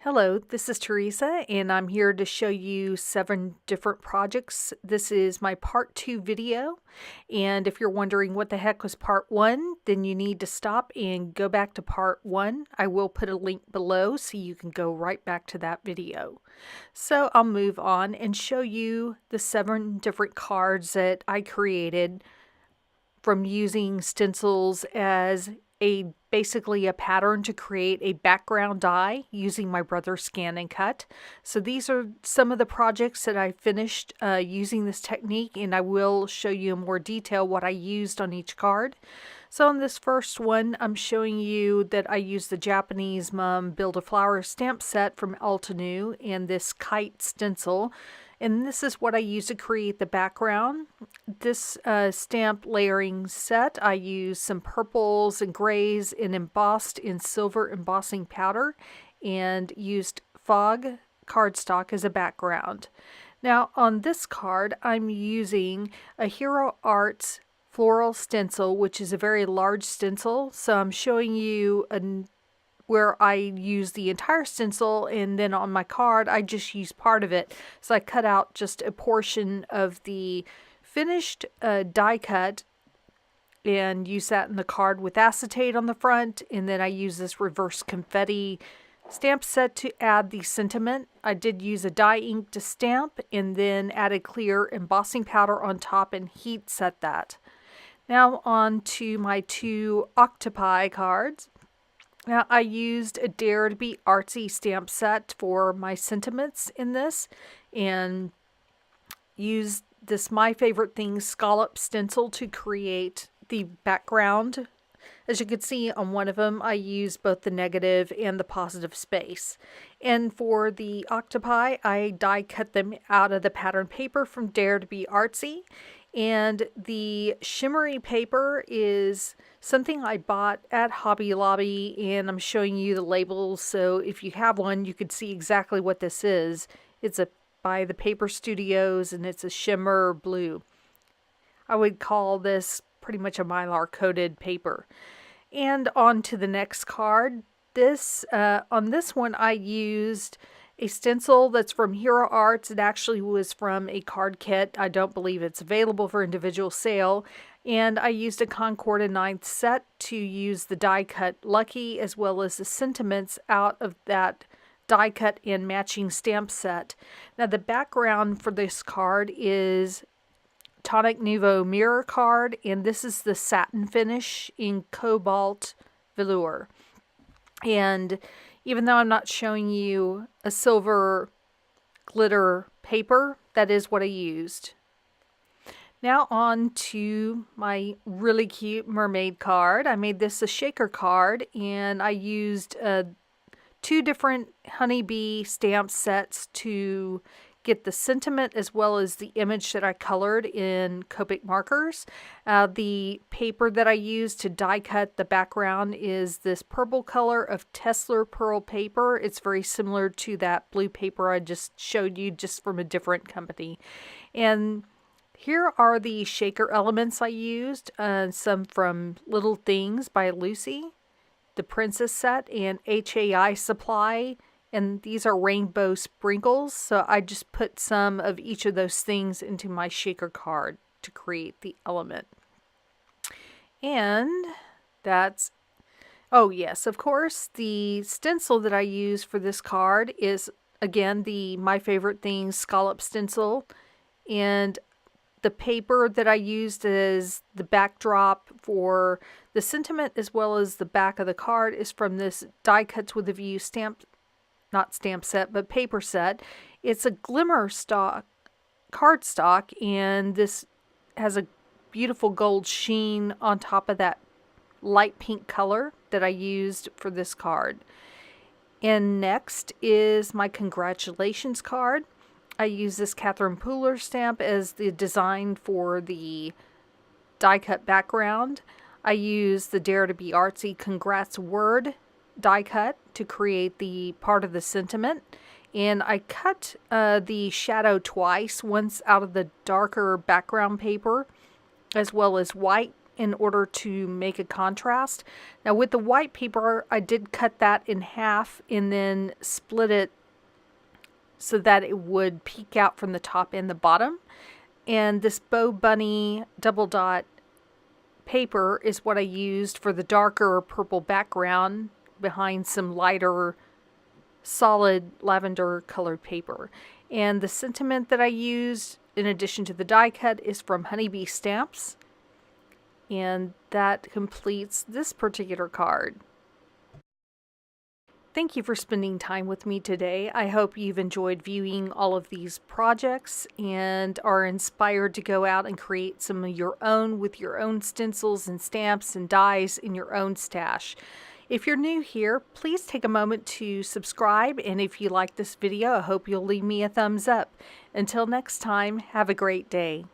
Hello, this is Teresa, and I'm here to show you 7 different projects. This is my part 2 video, and if you're wondering what the heck was part 1, then you need to stop and go back to part 1. I will put a link below so you can go right back to that video. So I'll move on and show you the 7 different cards that I created from using stencils as basically a pattern to create a background die using my brother's scan and cut. So these are some of the projects that I finished using this technique, and I will show you in more detail what I used on each card. So on this first one, I'm showing you that I used the Japanese Mom Build-A-Flower stamp set from Altenew and this kite stencil. And this is what I use to create the background. This stamp layering set, I used some purples and grays and embossed in silver embossing powder and used fog cardstock as a background. Now on this card, I'm using a Hero Arts floral stencil, which is a very large stencil. So I'm showing you where I use the entire stencil, and then on my card I just use part of it. So I cut out just a portion of the finished die cut and use that in the card with acetate on the front, and then I use this reverse confetti stamp set to add the sentiment. I did use a dye ink to stamp and then added clear embossing powder on top and heat set that. Now on to my 2 octopi cards. Now, I used a Dare to Be Artsy stamp set for my sentiments in this, and used this My Favorite Things scallop stencil to create the background. As you can see on one of them, I used both the negative and the positive space. And for the octopi, I die cut them out of the pattern paper from Dare to Be Artsy. And the shimmery paper is something I bought at Hobby Lobby, and I'm showing you the labels, so if you have one, you could see exactly what this is. It's by the Paper Studios, and it's a shimmer blue. I would call this pretty much a mylar coated paper. And on to the next card. On this one, I used a stencil that's from Hero Arts. It actually was from a card kit. I don't believe it's available for individual sale. And I used a Concorda 9th set to use the die cut Lucky as well as the sentiments out of that die cut and matching stamp set. Now the background for this card is Tonic Nouveau Mirror card, and this is the satin finish in Cobalt Velour. And even though I'm not showing you a silver glitter paper, that is what I used. Now on to my really cute mermaid card. I made this a shaker card, and I used 2 different honeybee stamp sets to get the sentiment as well as the image that I colored in Copic markers. The paper that I used to die cut the background is this purple color of Tesla Pearl paper. It's very similar to that blue paper I just showed you, just from a different company. And here are the shaker elements I used, some from Little Things by Lucy, the Princess set, and HAI Supply. And these are rainbow sprinkles, so I just put some of each of those things into my shaker card to create the element. And that's, oh yes, of course, the stencil that I use for this card is, again, the My Favorite Things scallop stencil. And the paper that I used as the backdrop for the sentiment as well as the back of the card is from this Die Cuts with a View not stamp set, but paper set. It's a glimmer stock cardstock, and this has a beautiful gold sheen on top of that light pink color that I used for this card. And next is my congratulations card. I use this Catherine Pooler stamp as the design for the die cut background. I use the Dare to Be Artsy Congrats word die cut to create the part of the sentiment, and I cut the shadow twice, once out of the darker background paper as well as white in order to make a contrast. Now with the white paper, I did cut that in half and then split it so that it would peek out from the top and the bottom. And this Bow Bunny double dot paper is what I used for the darker purple background behind some lighter solid lavender colored paper. And the sentiment that I used in addition to the die cut is from Honeybee Stamps. And that completes this particular card. Thank you for spending time with me today. I hope you've enjoyed viewing all of these projects and are inspired to go out and create some of your own with your own stencils and stamps and dies in your own stash. If you're new here, please take a moment to subscribe, and if you like this video, I hope you'll leave me a thumbs up. Until next time, have a great day.